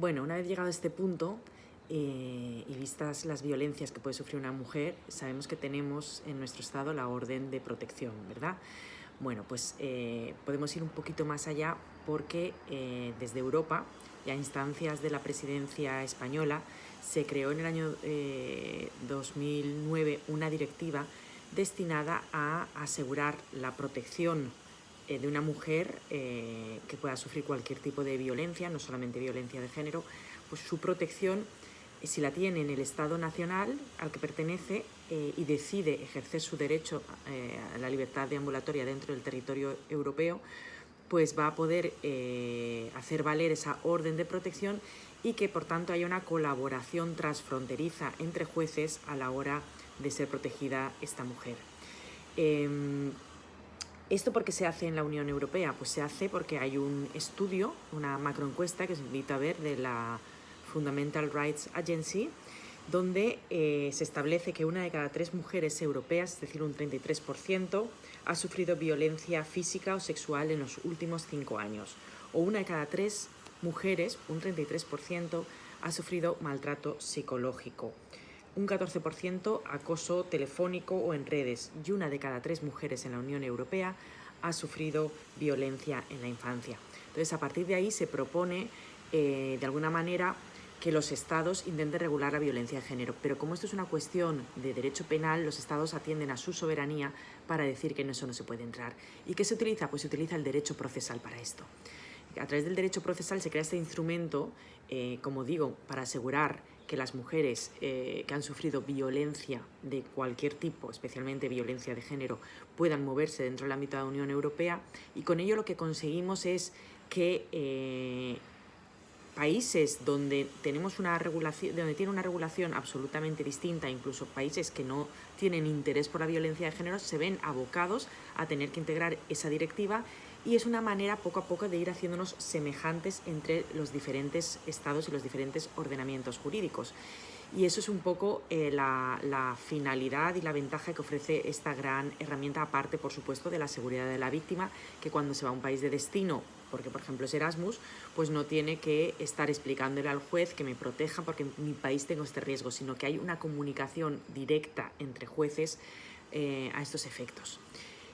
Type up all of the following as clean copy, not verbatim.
Bueno, una vez llegado a este punto y vistas las violencias que puede sufrir una mujer, sabemos que tenemos en nuestro estado la orden de protección, ¿verdad? Bueno, pues podemos ir un poquito más allá porque desde Europa y a instancias de la presidencia española se creó en el año 2009 una directiva destinada a asegurar la protección de una mujer que pueda sufrir cualquier tipo de violencia, no solamente violencia de género, pues su protección, si la tiene en el Estado nacional al que pertenece y decide ejercer su derecho a la libertad deambulatoria dentro del territorio europeo, pues va a poder hacer valer esa orden de protección y que por tanto haya una colaboración transfronteriza entre jueces a la hora de ser protegida esta mujer. ¿Esto por qué se hace en la Unión Europea? Pues se hace porque hay un estudio, una macroencuesta que os invito a ver de la Fundamental Rights Agency, donde se establece que una de cada 3 mujeres europeas, es decir, un 33%, ha sufrido violencia física o sexual en los últimos 5 años. O una de cada 3 mujeres, un 33%, ha sufrido maltrato psicológico. Un 14% acoso telefónico o en redes, y una de cada 3 mujeres en la Unión Europea ha sufrido violencia en la infancia. Entonces, a partir de ahí se propone, de alguna manera, que los estados intenten regular la violencia de género. Pero como esto es una cuestión de derecho penal, los estados atienden a su soberanía para decir que en eso no se puede entrar. ¿Y qué se utiliza? Pues se utiliza el derecho procesal para esto. A través del derecho procesal se crea este instrumento, como digo, para asegurar que las mujeres que han sufrido violencia de cualquier tipo, especialmente violencia de género, puedan moverse dentro del ámbito de la Unión Europea, y con ello lo que conseguimos es que países donde tenemos una regulación, donde tiene una regulación absolutamente distinta, incluso países que no tienen interés por la violencia de género, se ven abocados a tener que integrar esa directiva, y es una manera poco a poco de ir haciéndonos semejantes entre los diferentes estados y los diferentes ordenamientos jurídicos. Y eso es un poco la finalidad y la ventaja que ofrece esta gran herramienta, aparte, por supuesto, de la seguridad de la víctima, que cuando se va a un país de destino, porque por ejemplo es Erasmus, pues no tiene que estar explicándole al juez que me proteja porque en mi país tengo este riesgo, sino que hay una comunicación directa entre jueces a estos efectos.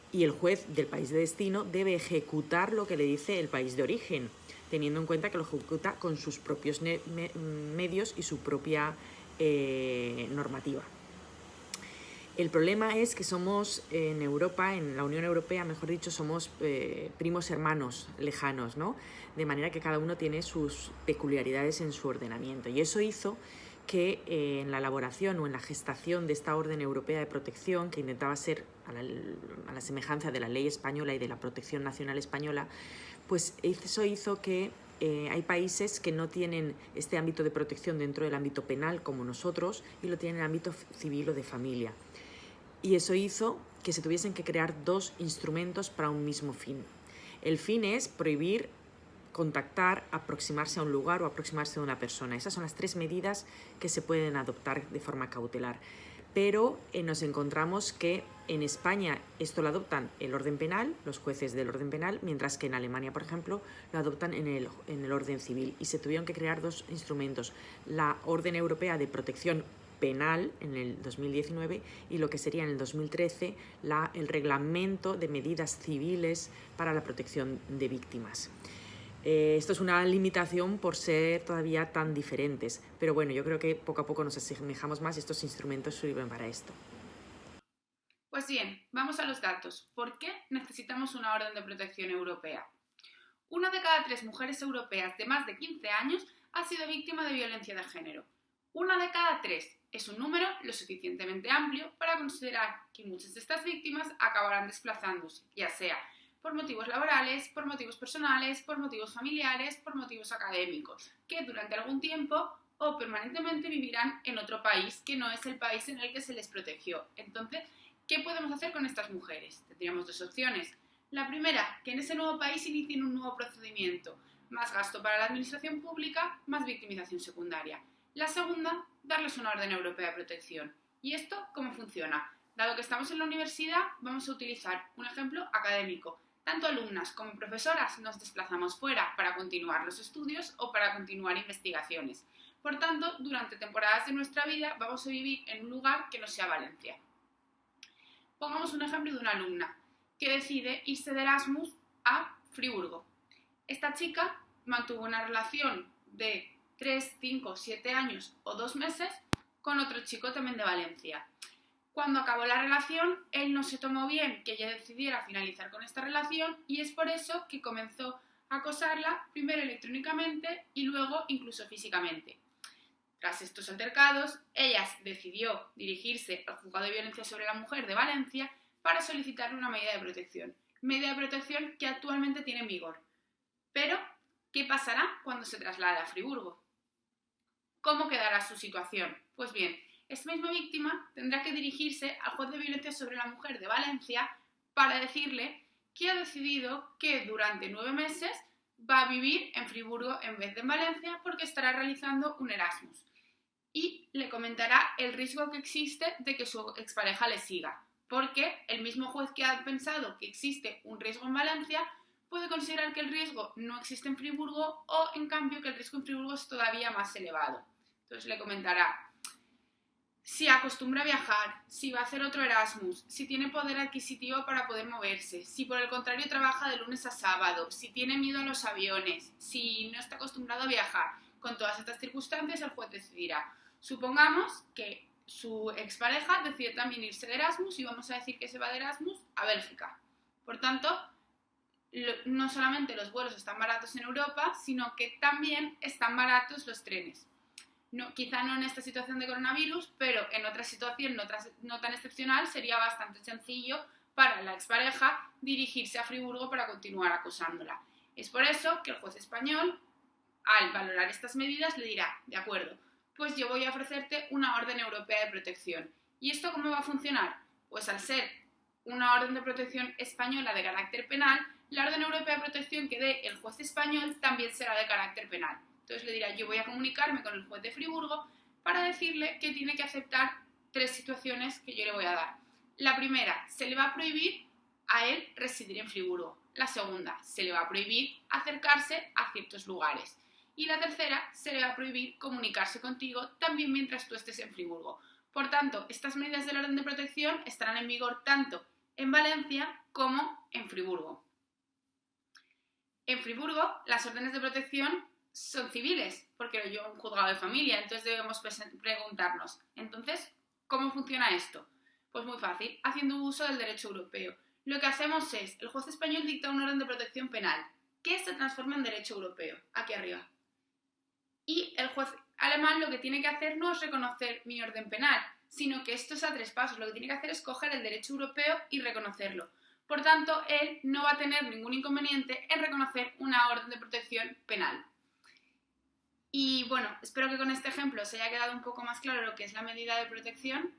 Y el juez del país de destino debe ejecutar lo que le dice el país de origen, teniendo en cuenta que lo ejecuta con sus propios medios y su propia normativa. El problema es que somos en Europa, en la Unión Europea, mejor dicho, somos primos hermanos lejanos, ¿no? De manera que cada uno tiene sus peculiaridades en su ordenamiento. Y eso hizo que en la elaboración o en la gestación de esta orden europea de protección, que intentaba ser a la semejanza de la ley española y de la protección nacional española, pues eso hizo que hay países que no tienen este ámbito de protección dentro del ámbito penal como nosotros, y lo tienen en el ámbito civil o de familia. Y eso hizo que se tuviesen que crear 2 instrumentos para un mismo fin. El fin es prohibir contactar, aproximarse a un lugar o aproximarse a una persona. Esas son las 3 medidas que se pueden adoptar de forma cautelar. Pero nos encontramos que en España esto lo adoptan el orden penal, los jueces del orden penal, mientras que en Alemania, por ejemplo, lo adoptan en el orden civil. Y se tuvieron que crear 2 instrumentos: la Orden Europea de Protección Penal en el 2019 y lo que sería en el 2013 el Reglamento de Medidas Civiles para la Protección de Víctimas. Esto es una limitación por ser todavía tan diferentes, pero bueno, yo creo que poco a poco nos asemejamos más y estos instrumentos sirven para esto. Pues bien, vamos a los datos. ¿Por qué necesitamos una orden de protección europea? Una de cada 3 mujeres europeas de más de 15 años ha sido víctima de violencia de género. Una de cada 3 es un número lo suficientemente amplio para considerar que muchas de estas víctimas acabarán desplazándose, ya sea por motivos laborales, por motivos personales, por motivos familiares, por motivos académicos, que durante algún tiempo o permanentemente vivirán en otro país que no es el país en el que se les protegió. Entonces, ¿qué podemos hacer con estas mujeres? Tendríamos 2 opciones. La primera, que en ese nuevo país inicien un nuevo procedimiento. Más gasto para la administración pública, más victimización secundaria. La segunda, darles una orden europea de protección. ¿Y esto cómo funciona? Dado que estamos en la universidad, vamos a utilizar un ejemplo académico. Tanto alumnas como profesoras nos desplazamos fuera para continuar los estudios o para continuar investigaciones. Por tanto, durante temporadas de nuestra vida vamos a vivir en un lugar que no sea Valencia. Pongamos un ejemplo de una alumna que decide irse de Erasmus a Friburgo. Esta chica mantuvo una relación de 3, 5, 7 años o 2 meses con otro chico también de Valencia. Cuando acabó la relación, él no se tomó bien que ella decidiera finalizar con esta relación y es por eso que comenzó a acosarla, primero electrónicamente y luego incluso físicamente. Tras estos altercados, ella decidió dirigirse al Juzgado de Violencia sobre la Mujer de Valencia para solicitarle una medida de protección. Medida de protección que actualmente tiene en vigor. Pero, ¿qué pasará cuando se traslade a Friburgo? ¿Cómo quedará su situación? Pues bien, esta misma víctima tendrá que dirigirse al Juez de Violencia sobre la Mujer de Valencia para decirle que ha decidido que durante 9 meses va a vivir en Friburgo en vez de en Valencia porque estará realizando un Erasmus. Y le comentará el riesgo que existe de que su expareja le siga, porque el mismo juez que ha pensado que existe un riesgo en Valencia puede considerar que el riesgo no existe en Friburgo o, en cambio, que el riesgo en Friburgo es todavía más elevado. Entonces le comentará si acostumbra a viajar, si va a hacer otro Erasmus, si tiene poder adquisitivo para poder moverse, si por el contrario trabaja de lunes a sábado, si tiene miedo a los aviones, si no está acostumbrado a viajar. Con todas estas circunstancias el juez decidirá. Supongamos que su expareja decide también irse de Erasmus y vamos a decir que se va de Erasmus a Bélgica. Por tanto, no solamente los vuelos están baratos en Europa, sino que también están baratos los trenes. No, quizá no en esta situación de coronavirus, pero en otra situación no tan excepcional sería bastante sencillo para la expareja dirigirse a Friburgo para continuar acosándola. Es por eso que el juez español, al valorar estas medidas, le dirá, de acuerdo, pues yo voy a ofrecerte una orden europea de protección. ¿Y esto cómo va a funcionar? Pues al ser una orden de protección española de carácter penal, la orden europea de protección que dé el juez español también será de carácter penal. Entonces le dirá, yo voy a comunicarme con el juez de Friburgo para decirle que tiene que aceptar 3 situaciones que yo le voy a dar. La primera, se le va a prohibir a él residir en Friburgo. La segunda, se le va a prohibir acercarse a ciertos lugares. Y la tercera, se le va a prohibir comunicarse contigo también mientras tú estés en Friburgo. Por tanto, estas medidas de la orden de protección estarán en vigor tanto en Valencia como en Friburgo. En Friburgo, las órdenes de protección son civiles, porque lo lleva un juzgado de familia, entonces debemos preguntarnos, entonces, ¿cómo funciona esto? Pues muy fácil, haciendo uso del derecho europeo. Lo que hacemos es, el juez español dicta una orden de protección penal, que se transforma en derecho europeo, aquí arriba. Y el juez alemán lo que tiene que hacer no es reconocer mi orden penal, sino que esto es a 3 pasos, lo que tiene que hacer es coger el derecho europeo y reconocerlo. Por tanto, él no va a tener ningún inconveniente en reconocer una orden de protección penal. Y bueno, espero que con este ejemplo se haya quedado un poco más claro lo que es la medida de protección